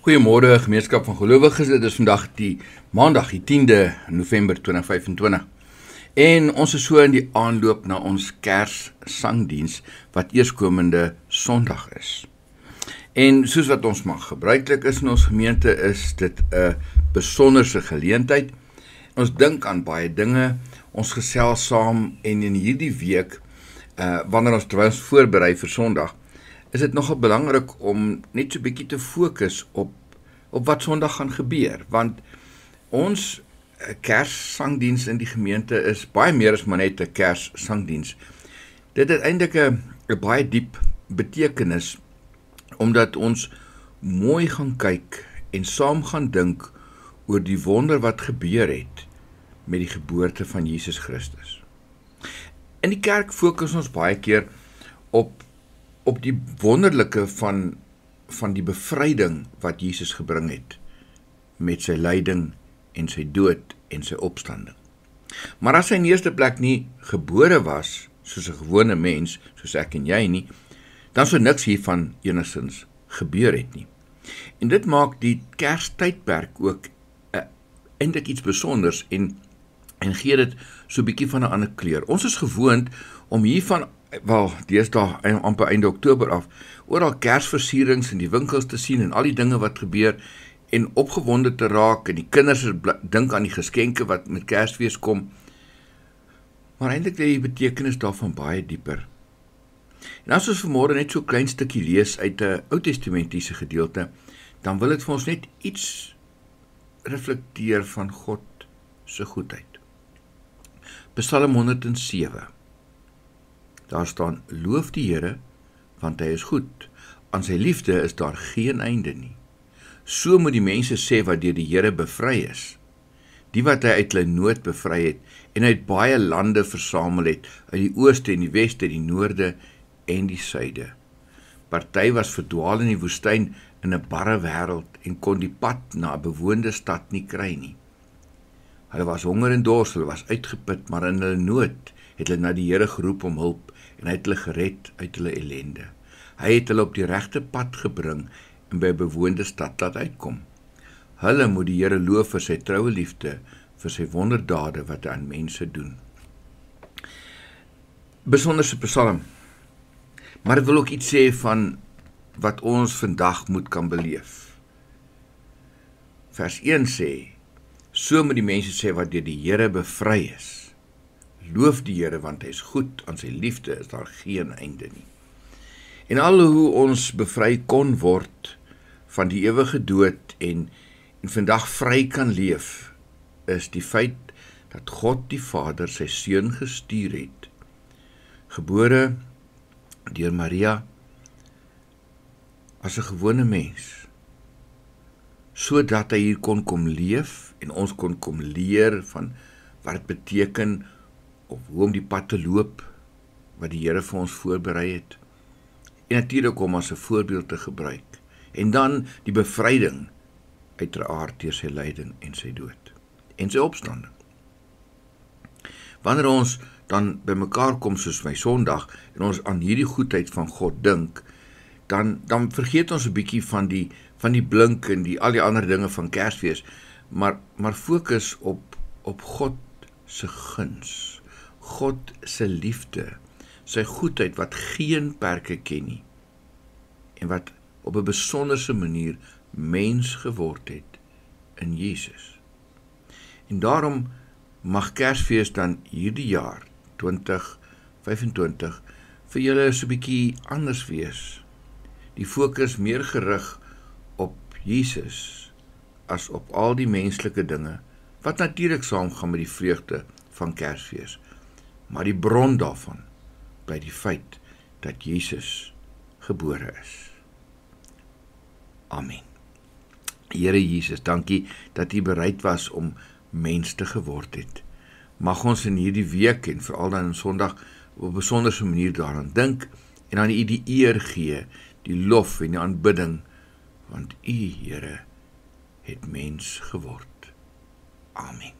Goeiemôre gemeenskap van gelowiges, dit is vandag die maandag die 10de November 2025 en ons is so in die aanloop na ons Kerssangdiens wat eerskomende Sondag is. En soos wat ons maar gebruiklik is in ons gemeente, is dit 'n besonderse geleentheid. Ons dink aan baie dinge, ons gesels saam en in hierdie week, wanneer ons trouwens voorberei vir Sondag, is dit nogal belangrik om net so 'n bietjie te fokus op wat Sondag gaan gebeur, want ons Kerssangdiens in die gemeente is baie meer as maar net 'n Kerssangdiens. Dit het eintlik 'n baie diep betekenis, omdat ons mooi gaan kyk en saam gaan dink oor die wonder wat gebeur het met die geboorte van Jesus Christus. In die kerk fokus ons baie keer op die wonderlike van die bevryding wat Jesus gebring het met sy lyding en sy dood en sy opstanding. Maar as hy in eerste plek nie gebore was soos 'n gewone mens, soos ek en jy nie, dan sou niks hiervan enigstens gebeur het nie. En dit maak die Kerstydperk ook eintlik iets besonders en gee dit so 'n bietjie van 'n ander kleur. Ons is gewoond om hiervan, deesdae amper einde Oktober af, oral Kersversierings in die winkels te sien en al die dinge wat gebeur en opgewonde te raak en die kinders dink aan die geskenke wat met Kersfees kom. Maar eintlik lê die betekenis daarvan baie dieper. En as ons vanmôre net so 'n klein stukkie lees uit 'n Ou Testamentiese gedeelte, dan wil dit vir ons net iets reflekteer van God se goedheid. Psalm 107. Daar staan: Loof die Here, want hy is goed. Aan sy liefde is daar geen einde nie. So moet die mense sê wat deur die Here bevry is, die wat hy uit hulle nood bevry het en uit baie lande versamel het, uit die ooste en die weste, die noorde en die suide. Party was verdwaal in die woestyn in 'n barre wêreld en kon die pad na 'n bewoonde stad nie kry nie. Hulle was honger en dors, hulle was uitgeput, maar in hulle nood het hulle na die Here geroep om hulp en hy het hulle gered uit hulle ellende. Hy het hulle op die regte pad gebring en by 'n bewoonde stad laat uitkom. Hulle moet die Here loof vir sy troue liefde, vir sy wonderdade wat hy aan mense doen. Besonderse Psalm. Maar dit wil ook iets sê van wat ons vandag moet kan beleef. Vers 1 sê: So moet die mense sê wat deur die Here bevry is. Loof die Here, want hy is goed, aan sy liefde is daar geen einde nie. En al hoe ons bevry kon word van die ewige dood en vandag vry kan leef, is die feit dat God die Vader sy seun gestuur het, gebore deur Maria as 'n gewone mens, sodat hy hier kon kom leef en ons kon kom leer van wat dit beteken of hoe om die pad te loop wat die Here vir ons voorberei het, en natuurlik om as 'n voorbeeld te gebruik, en dan die bevryding uiteraard deur sy lyding en sy dood en sy opstanding. Wanneer ons dan by mekaar kom soos by Sondag en ons aan hierdie goedheid van God dink, dan vergeet ons 'n bietjie van die blink en al die ander dinge van Kersfees, maar fokus op God se guns, God se liefde, sy goedheid wat geen perke ken nie en wat op 'n besonderse manier mens geword het in Jesus. En daarom mag Kersfees dan hierdie jaar 2025 vir julle so 'n bietjie anders wees. Die fokus meer gerig op Jesus as op al die menslike dinge wat natuurlik saamgaan met die vreugde van Kersfees. Maar die bron daarvan bly die feit dat Jesus gebore is. Amen. Here Jesus, dankie dat U bereid was om mens te geword het. Mag ons in hierdie week en veral dan in Sondag op 'n besonderse manier daaraan dink en aan U die eer gee, die lof en die aanbidding, want U, Here, het mens geword. Amen.